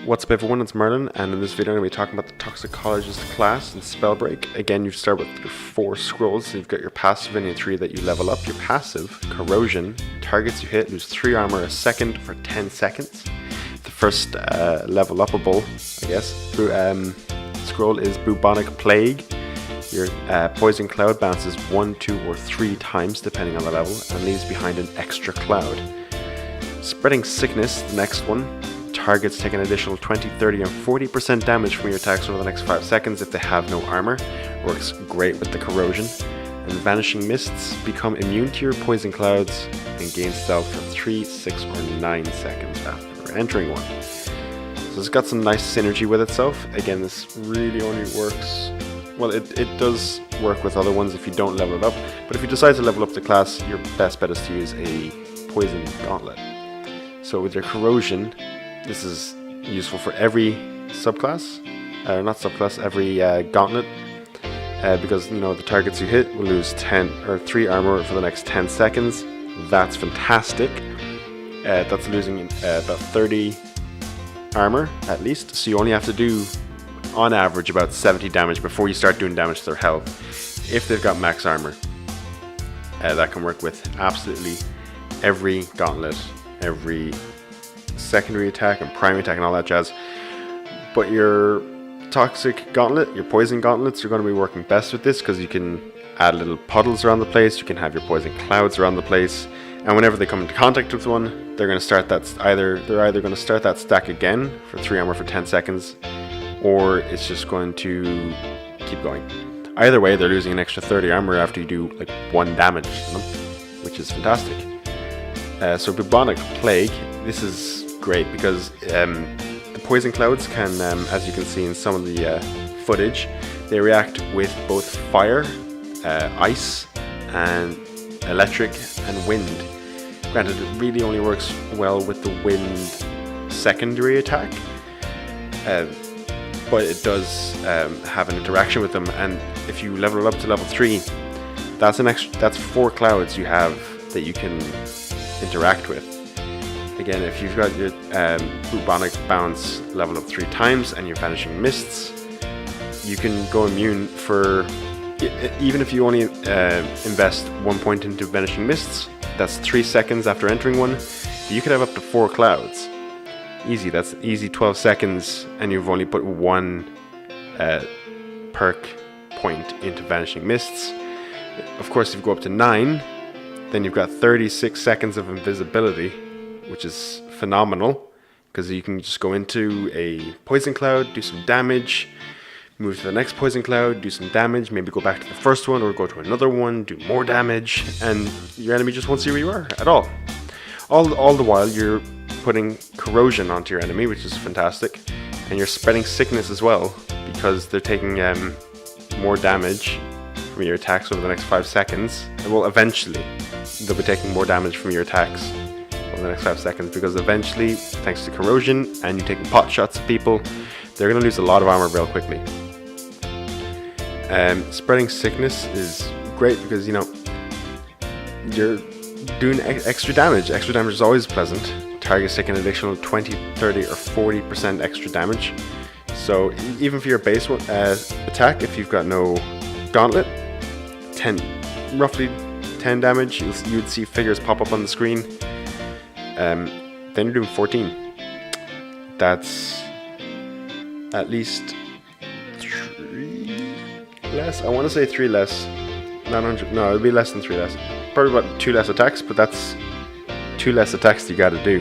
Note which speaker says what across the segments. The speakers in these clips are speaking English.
Speaker 1: What's up everyone, it's Merlin, and in this video I'm going to be talking about the Toxicologist class in Spellbreak. Again, you start with your 4 scrolls, so you've got your passive and your 3 that you level up. Your passive, Corrosion, targets you hit lose 3 armor a second for 10 seconds. The first level upable, I guess, scroll is Bubonic Plague. Your Poison Cloud bounces 1, 2, or 3 times depending on the level and leaves behind an extra cloud. Spreading Sickness, the next one. Targets take an additional 20, 30, and 40% damage from your attacks over the next 5 seconds if they have no armor. Works great with the Corrosion. And Vanishing Mists become immune to your Poison Clouds and gain stealth for 3, 6, or 9 seconds after entering one. So it's got some nice synergy with itself. Again, this really only works... well, it does work with other ones if you don't level it up. But if you decide to level up the class, your best bet is to use a Poison Gauntlet. So with your Corrosion, this is useful for every subclass, every gauntlet, because the targets you hit will lose 10 or 3 armor for the next 10 seconds. That's fantastic. That's losing about 30 armor at least, so you only have to do, on average, about 70 damage before you start doing damage to their health. If they've got max armor, that can work with absolutely every gauntlet, every secondary attack and primary attack and all that jazz. But your toxic gauntlet, your poison gauntlets, are going to be working best with this because you can add little puddles around the place, you can have your poison clouds around the place, and whenever they come into contact with one, they're going to start that they're either going to start that stack again for 3 armor for 10 seconds, or it's just going to keep going. Either way, they're losing an extra 30 armor after you do like 1 damage to them, which is fantastic. So Bubonic Plague, this is great because the poison clouds can, as you can see in some of the footage, they react with both fire, ice, and electric and wind. Granted, it really only works well with the wind secondary attack, but it does have an interaction with them. And if you level it up to level 3, that's 4 clouds you have that you can interact with. Again, if you've got your Bubonic Bounce level up 3 times and your Vanishing Mists, you can go immune for, even if you only invest 1 point into Vanishing Mists, that's 3 seconds after entering one, you could have up to 4 clouds. Easy, that's easy 12 seconds, and you've only put 1 perk point into Vanishing Mists. Of course, if you go up to 9, then you've got 36 seconds of Invisibility, which is phenomenal, because you can just go into a Poison Cloud, do some damage, move to the next Poison Cloud, do some damage, maybe go back to the first one or go to another one, do more damage, and your enemy just won't see where you are at all. All the while you're putting Corrosion onto your enemy, which is fantastic, and you're spreading Sickness as well, because they're taking more damage from your attacks over the next 5 seconds. Well, eventually they'll be taking more damage from your attacks over the next 5 seconds, because eventually, thanks to Corrosion and you taking pot shots at people, they're going to lose a lot of armor real quickly. Spreading Sickness is great because you're doing extra damage. Extra damage is always pleasant. Targets take an additional 20, 30, or 40% extra damage. So even for your base attack, if you've got no gauntlet, roughly 10 damage, you'd see figures pop up on the screen. Then you're doing 14. That's at least 3 less. I want to say 3 less. Not 100. No, it'll be less than 3 less. Probably about 2 less attacks, but that's 2 less attacks you got to do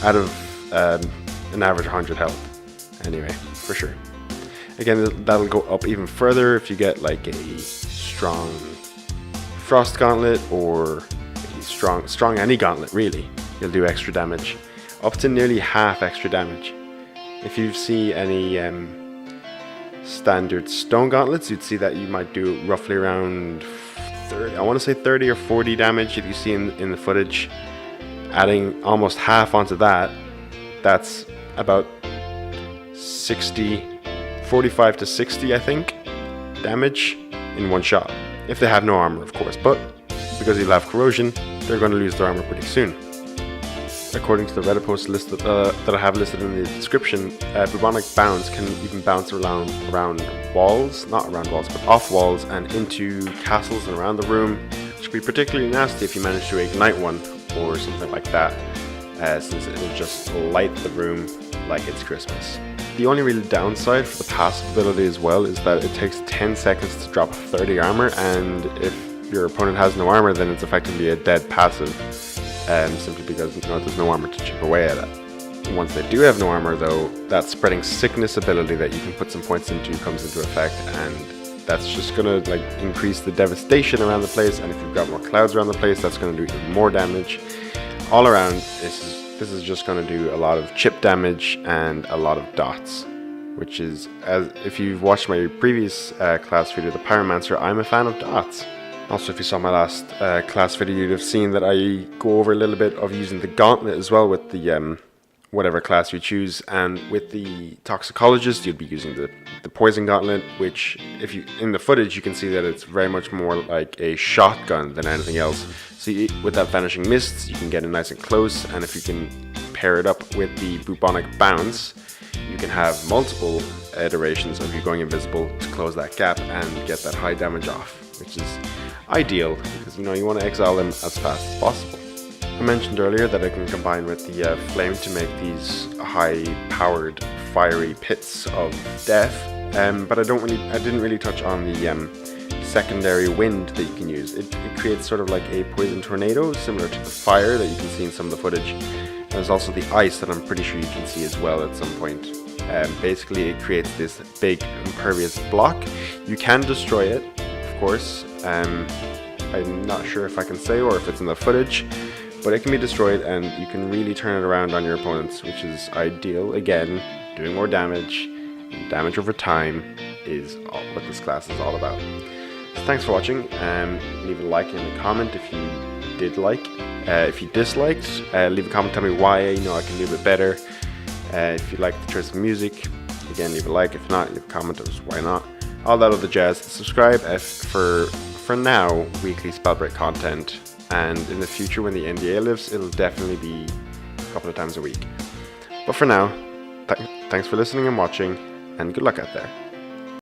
Speaker 1: out of an average 100 health. Anyway, for sure. Again, that'll go up even further if you get like a strong Frost Gauntlet or a strong any gauntlet, really. You'll do extra damage, up to nearly half extra damage. If you see any standard stone gauntlets, you'd see that you might do roughly around 30, I want to say 30 or 40 damage if you see in the footage. Adding almost half onto that, that's about 45 to 60, I think, damage in one shot. If they have no armor, of course, but because you'll have Corrosion, they're going to lose their armor pretty soon. according to the Reddit post listed, that I have listed in the description, bubonic bounce can even bounce around walls, not around walls, but off walls and into castles and around the room, which would be particularly nasty if you manage to ignite one or something like that, since it will just light the room like it's Christmas. The only real downside for the passive ability as well is that it takes 10 seconds to drop 30 armor, and if your opponent has no armor, then it's effectively a dead passive, simply because there's no armor to chip away at it. Once they do have no armor though, that spreading sickness ability that you can put some points into comes into effect, and that's just gonna increase the devastation around the place, and if you've got more clouds around the place, that's gonna do even more damage. All around, this is just going to do a lot of chip damage and a lot of dots, which is, as if you've watched my previous class video, the Pyromancer, I'm a fan of dots. Also, if you saw my last class video, you'd have seen that I go over a little bit of using the Gauntlet as well with the whatever class you choose, and with the Toxicologist you'd be using the Poison Gauntlet, which if you in the footage you can see that it's very much more like a shotgun than anything else. So with that Vanishing Mists you can get it nice and close, and if you can pair it up with the Bubonic Bounce, you can have multiple iterations of you going invisible to close that gap and get that high damage off, which is ideal because you want to exile them as fast as possible. I mentioned earlier that I can combine with the flame to make these high-powered, fiery pits of death, but I didn't really touch on the secondary wind that you can use. It creates sort of like a poison tornado, similar to the fire that you can see in some of the footage. And there's also the ice that I'm pretty sure you can see as well at some point. Basically, it creates this big impervious block. You can destroy it, of course. I'm not sure if I can say or if it's in the footage, but it can be destroyed and you can really turn it around on your opponents, which is ideal. Again, doing more damage, and damage over time is what this class is all about. So thanks for watching. Leave a like and a comment if you did like. If you disliked, leave a comment, tell me why. I can do a bit better. If you like the choice of music, again, leave a like. If not, leave a comment, as why not. All that other jazz. Subscribe for now, weekly Spellbreak content. And in the future, when the NDA lifts, it'll definitely be a couple of times a week. But for now, thanks for listening and watching, and good luck out there.